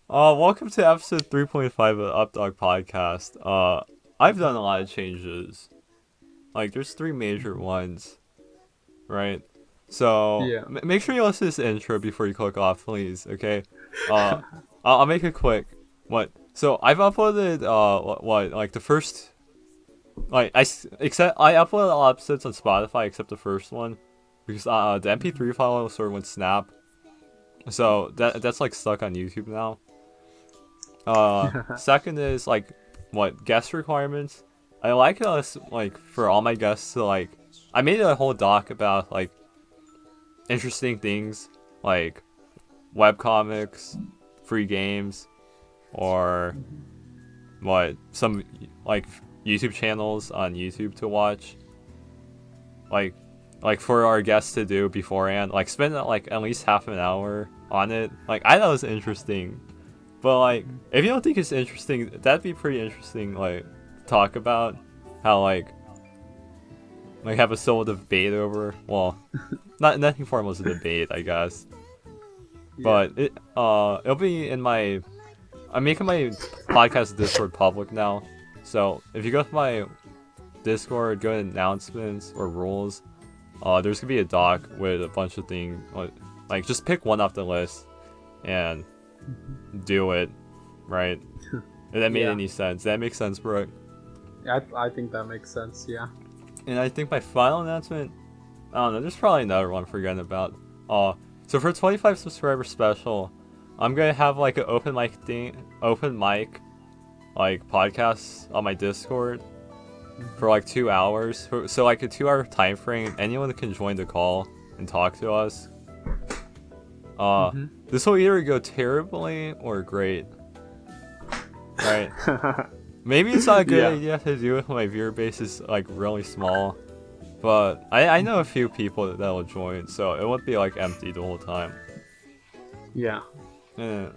Welcome to episode 3.5 of Updog Podcast. I've done a lot of changes. Like, there's three major ones, right? So, Yeah. make sure you listen to this intro before you click off, please, okay? Uh, I'll make it quick. What? So, I've uploaded, like, the first, like, I uploaded all episodes on Spotify except the first one, because, the MP3 file sort of went snap. So, that's, like, stuck on YouTube now. Second is like guest requirements. I like us like for all my guests to like. I made a whole doc about like interesting things like webcomics, free games, or some like YouTube channels on YouTube to watch. Like for our guests to do beforehand, like spend like at least half an hour on it. Like I thought it was interesting. But like, if you don't think it's interesting, that'd be pretty interesting. Like, to talk about how like have a civil debate over. Well, nothing formal as a debate, I guess. Yeah. But it'll be in my. I'm making my podcast Discord public now, so if you go to my Discord, go to announcements or rules. There's gonna be a doc with a bunch of things. Like just pick one off the list, and do it, right? If that made any sense. That makes sense, bro. Yeah, I think that makes sense, yeah. And I think my final announcement, I don't know, there's probably another one I'm forgetting about. So for 25 subscriber special, I'm gonna have like an open mic like podcast on my Discord for like 2 hours. So like a 2 hour time frame, anyone can join the call and talk to us. This will either go terribly or great. Right? Maybe it's not a good idea to do it when my viewer base is like really small. But I know a few people that will join, so it won't be like empty the whole time. Yeah. And,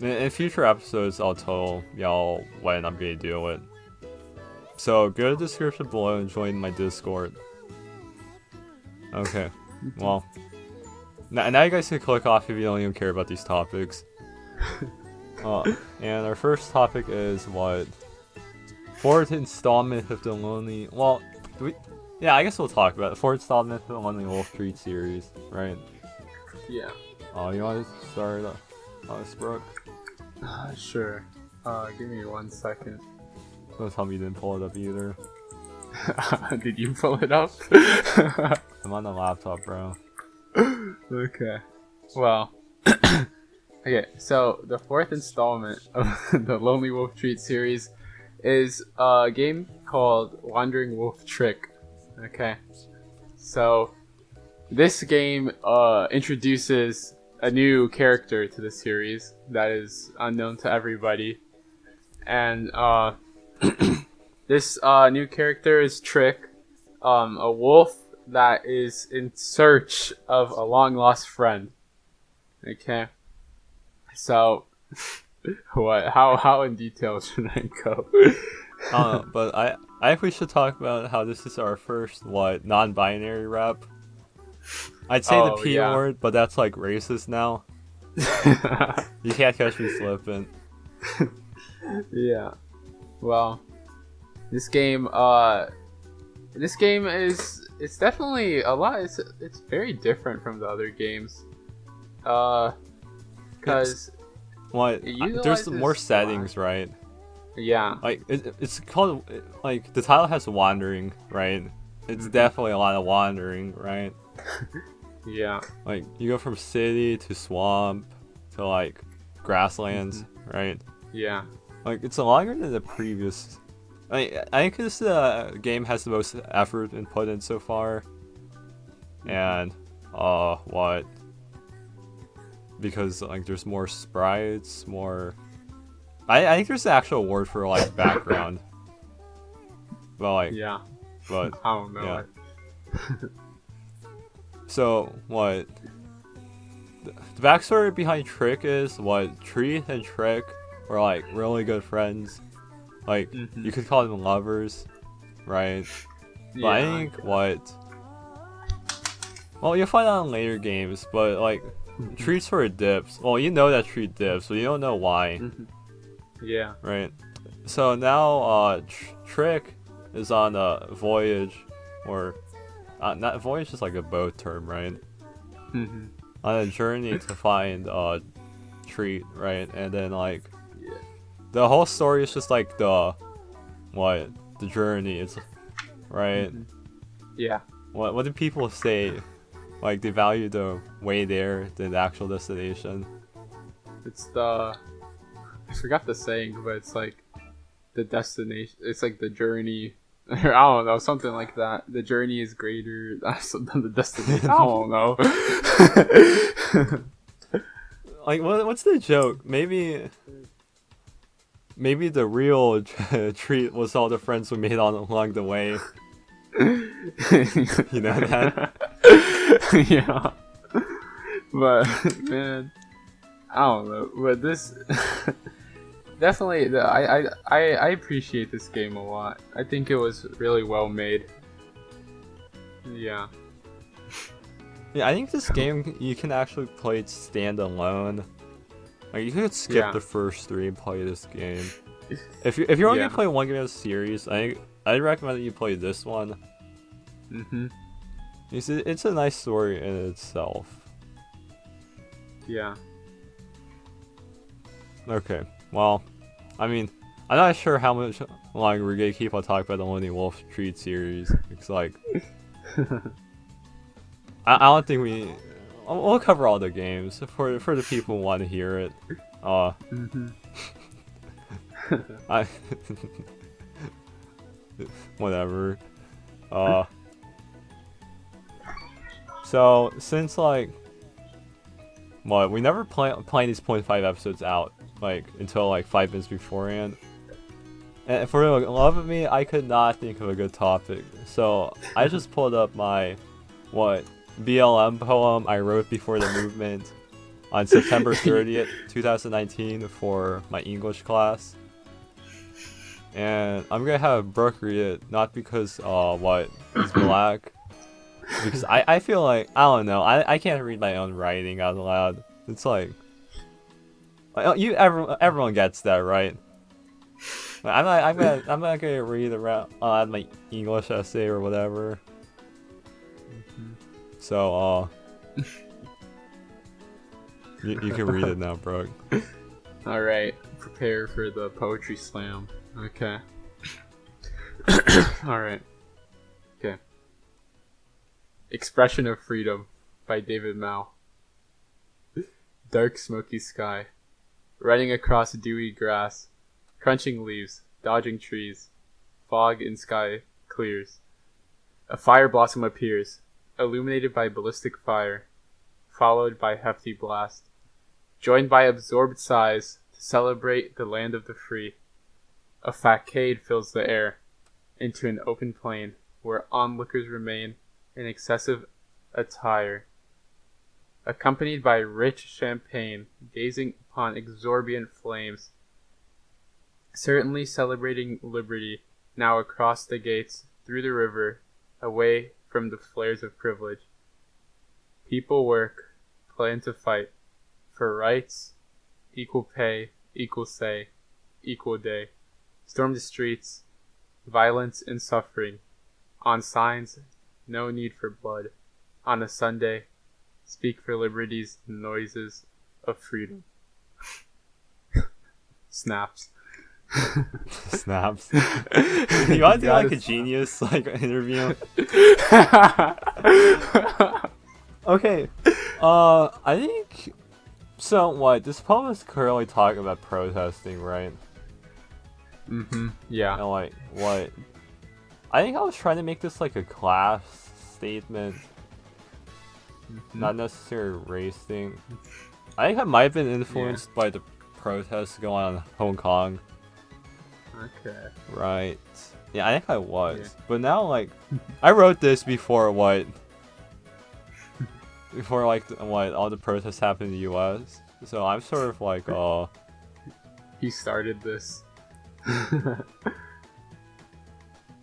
in future episodes, I'll tell y'all when I'm gonna do it. So go to the description below and join my Discord. Okay. Well. Now you guys can click off if you don't even care about these topics. And our first topic is fourth installment of the Lonely. Well, yeah, I guess we'll talk about it. Fourth installment of the Lonely Wolf Street series, right? Yeah. You want to start on this, Brooke? Sure. Give me 1 second. Don't tell me you didn't pull it up either. Did you pull it up? I'm on the laptop, bro. Okay. Well. Okay, so the fourth installment of the Lonely Wolf Treat series is a game called Wandering Wolf Trick. Okay. So this game introduces a new character to the series that is unknown to everybody. And this new character is Trick, a wolf that is in search of a long lost friend. Okay. So, what? How in detail should I go? But I think we should talk about how this is our first non-binary rap. I'd say the P word, but that's like racist now. You can't catch me slipping. Yeah. Well, this game is it's definitely a lot. It's very different from the other games. Because there's more settings, right? Yeah. Like it's called like the title has wandering, right? It's definitely a lot of wandering, right? Yeah. Like you go from city to swamp to like grasslands, right? Yeah. Like it's longer than the previous. I think this game has the most effort been put in so far, and because like there's more sprites, more. I think there's an actual word for like background. Well, like but I don't know. Yeah. So the backstory behind Trick is Tree and Trick were like really good friends. Like you could call them lovers, right? But I think well you'll find out in later games, but like treats for dips. Well, you know that treat dips, but you don't know why. Yeah. Right. So now, Trick is on a voyage, or not voyage is like a boat term, right? Mm-hmm. On a journey to find Treat, right? And then like Yeah. the whole story is just like the journey. It's right. Mm-hmm. Yeah. What do people say? Like they value the way there than the actual destination. It's the I forgot the saying, but it's like the destination. It's like the journey. I don't know, something like that. The journey is greater than the destination. I don't know. Like what's the joke? Maybe the real treat was all the friends we made along the way. You know that? Yeah. But man, I don't know. But this definitely, I appreciate this game a lot. I think it was really well made. Yeah. Yeah, I think this game you can actually play it standalone. Like you could skip the first 3 and play this game. If you're only gonna play one game of the series, I'd recommend that you play this one. Mhm. It's a nice story in itself. Yeah. Okay. Well, I mean, I'm not sure how much longer we're gonna keep on talking about the Lonely Wolf Treat series. It's like I don't think we'll cover all the games for the people who want to hear it. I whatever. So since like we never plan these 0.5 episodes out like until like 5 minutes beforehand. And for the love of me, I could not think of a good topic. So I just pulled up my BLM poem I wrote before the movement on September 30th, 2019 for my English class. And I'm gonna have Brooke read it, not because he's black. Because I feel like, I don't know, I can't read my own writing out loud. It's like everyone gets that, right? I'm not gonna read around my English essay or whatever. So you can read it now, Brooke. All right, prepare for the poetry slam. Okay. All right. Okay. Expression of Freedom by David Mao. Dark smoky sky, running across dewy grass, crunching leaves, dodging trees, fog in sky clears. A fire blossom appears, illuminated by ballistic fire, followed by hefty blast, joined by absorbed sighs to celebrate the land of the free. A facade fills the air into an open plain where onlookers remain in excessive attire, accompanied by rich champagne, gazing upon exorbitant flames, certainly celebrating liberty now across the gates, through the river, away from the flares of privilege. People work, plan to fight, for rights, equal pay, equal say, equal day. Storm the streets, violence and suffering. On signs, no need for blood. On a Sunday, speak for liberty's noises of freedom. Snaps. Snaps. You want to do like a genius interview? Okay. I think so. This poem is clearly talking about protesting, right? Mm-hmm. Yeah. And I think I was trying to make this like a class statement, not necessarily a race thing. I think I might have been influenced by the protests going on in Hong Kong. Okay. Right. Yeah, I think I was. Yeah. But now, I wrote this before before all the protests happened in the U.S. So I'm sort of He started this.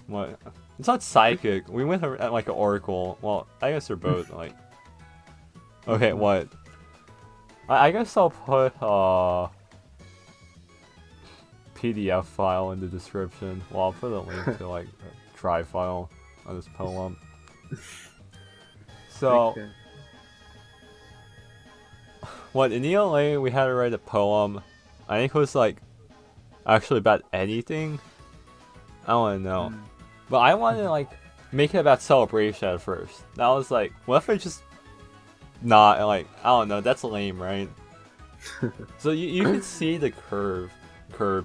What? It's not psychic. We went at an oracle. Well, I guess they're both okay. What? I guess I'll put PDF file in the description. Well, I'll put a link to like a try file on this poem. So, Okay. what in ELA we had to write a poem. I think it was like actually about anything. I don't know, but I wanted to like make it about celebration at first. That was like, what if I just not like I don't know. That's lame, right? So you can see the curve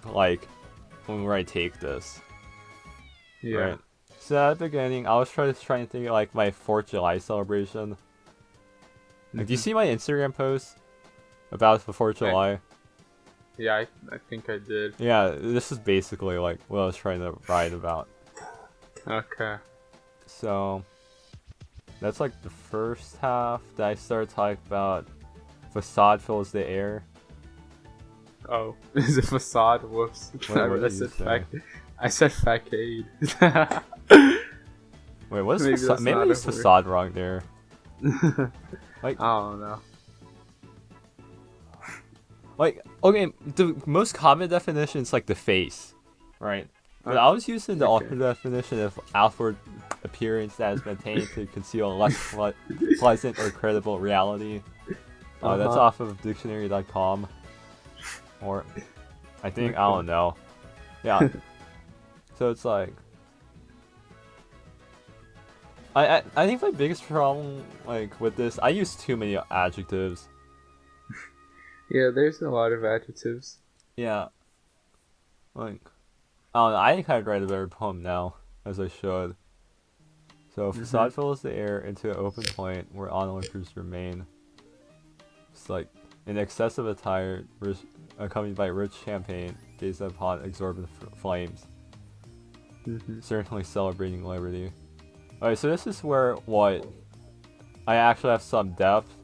like where I take this. Yeah. Right. So at the beginning, I was trying to think of, like my 4th of July celebration. Like, do you see my Instagram post about the 4th of July? Yeah, I think I did. Yeah, this is basically like what I was trying to write about. Okay. So that's like the first half that I started talking about. Facade fills the air. Oh, is it facade? Whoops. What did I you said say? I said facade. Wait, what is Maybe facade? that's Maybe I not used a word. facade wrong there. Like, I don't know. Okay, the most common definition is like the face, right? But I was using the alternate definition of outward appearance that is maintained to conceal a less pleasant or credible reality. That's off of dictionary.com. Or, I think, I don't know. Yeah. So it's like... I think my biggest problem, like, with this, I use too many adjectives. Yeah, there's a lot of adjectives. Yeah. Like, I don't know, I think I'd write a better poem now, as I should. So, facade fills the air into an open point where onlookers remain. It's like an excessive attire accompanied by rich champagne gazed upon exorbitant flames. Certainly celebrating liberty. Alright, so this is where what I actually have some depth.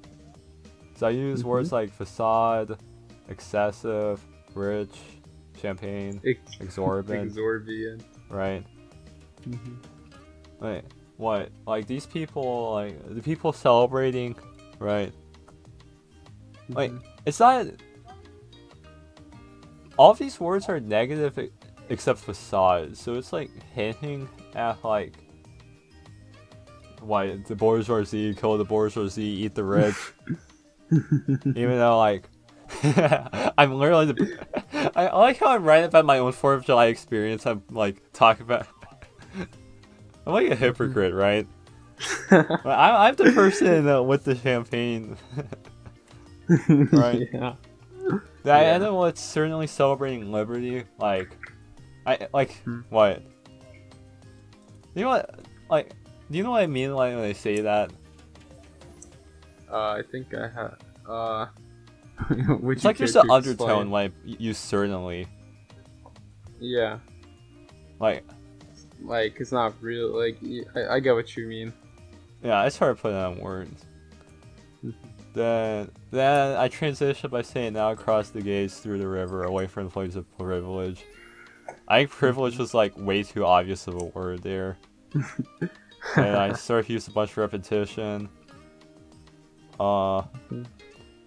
So I use words like facade, excessive, rich, champagne, exorbitant, right? Wait, what? Like these people, like the people celebrating, right? Like it's not. All of these words are negative except facade, so it's like hinting at like. What, the bourgeoisie, kill the bourgeoisie, eat the rich. Even though, like, I'm literally I like how I'm writing about my own 4th of July experience. I'm, like, talking about... I'm like a hypocrite, right? I'm the person with the champagne. Right? Yeah. I end with certainly celebrating liberty. Like, what? You know what? Like... Do you know what I mean when I say that? I think I have. It's like there's an undertone when I use certainly. Yeah. Like it's not real. Like, I get what you mean. Yeah, it's hard to put it on words. Then I transition by saying now across the gates through the river away from the place of privilege. I think privilege was like way too obvious of a word there. And I started to use a bunch of repetition.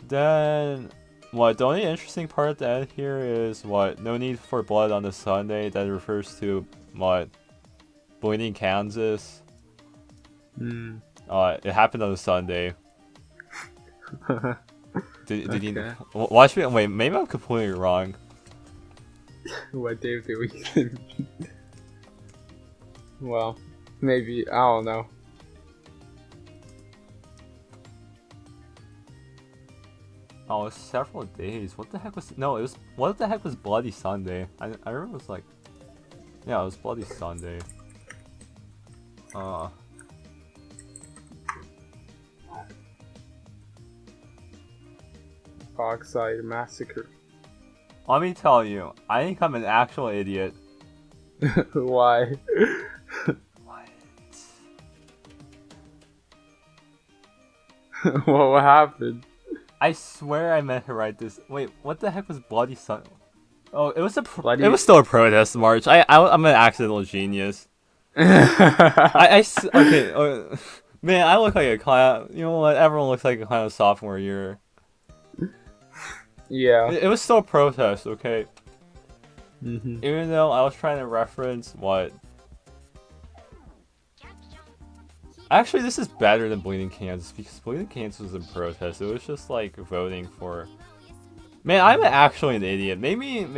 Then, what, the only interesting part at the end here is, what, no need for blood on the Sunday. That refers to, what, Bleeding Kansas. It happened on a Sunday. Did you, watch me, wait, maybe I'm completely wrong. What day of the week? Well... Maybe, I don't know. Oh, it's several days. What the heck was... No, it was... What the heck was Bloody Sunday? I remember it was like... Yeah, it was Bloody Sunday. Foxside Massacre. Let me tell you, I think I'm an actual idiot. Why? What happened? I swear I meant to write this. Wait, what the heck was Bloody Sunday? Oh, it was it was still a protest march. I'm an accidental genius. Okay. Man, I look like a clown. You know what? Everyone looks like a clown sophomore year. Yeah. It was still a protest, okay? Mm-hmm. Even though I was trying to reference what... Actually, this is better than Bleeding Kansas, because Bleeding Kansas was in protest. It was just, like, voting for... Man, I'm actually an idiot. Maybe I'm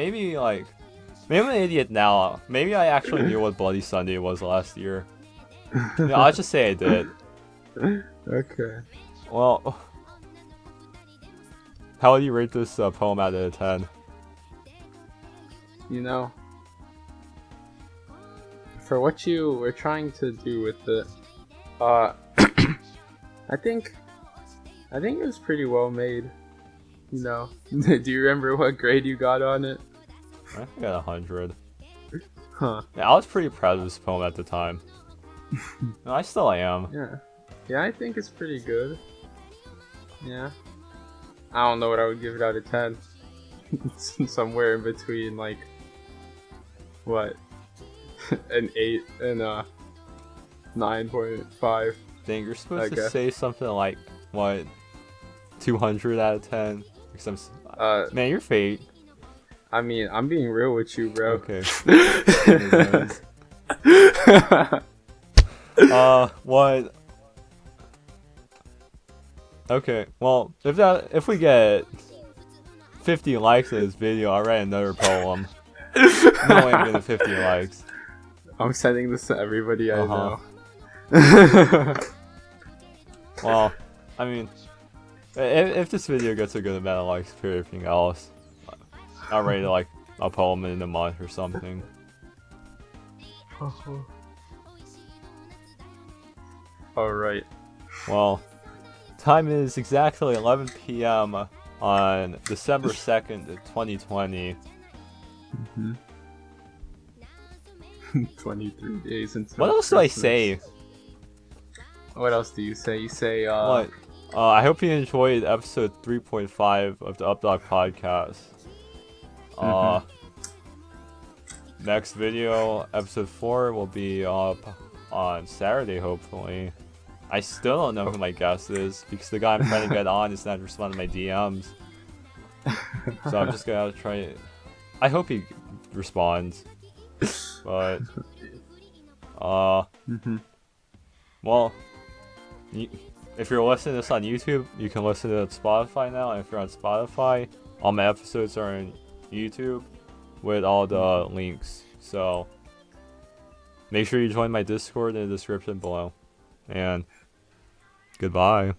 an idiot now. Maybe I actually knew what Bloody Sunday was last year. No, I'll just say I did. Okay. Well, how would you rate this poem out of 10? You know, for what you were trying to do with it, I think it was pretty well made. You know, do you remember what grade you got on it? I got 100. Huh. Yeah, I was pretty proud of this poem at the time. No, I still am. Yeah, I think it's pretty good. Yeah. I don't know what I would give it out of 10. Somewhere in between, like, what? An 8 and a 9.5. Dang, you're supposed to say something like, what, 200 out of 10? Man, you're fake. I mean, I'm being real with you, bro. Okay. What? Okay, well, if we get 50 likes on this video, I'll write another poem. No way I'm getting 50 likes. I'm sending this to everybody I know. Well, I mean, if this video gets a good amount of likes for everything else, I'll write like a poem in a month or something. Alright. Well, time is exactly 11 p.m. on December 2nd, 2020. 23 days until What else do I say? What else do you say? You say, What? I hope you enjoyed episode 3.5 of the Updog Podcast. Next video, episode 4, will be up on Saturday, hopefully. I still don't know who my guest is, because the guy I'm trying to get on is not responding to my DMs. So I'm just gonna try it. I hope he responds. But, well, if you're listening to this on YouTube, you can listen to it on Spotify now. And if you're on Spotify, all my episodes are on YouTube with all the links. So make sure you join my Discord in the description below. And goodbye.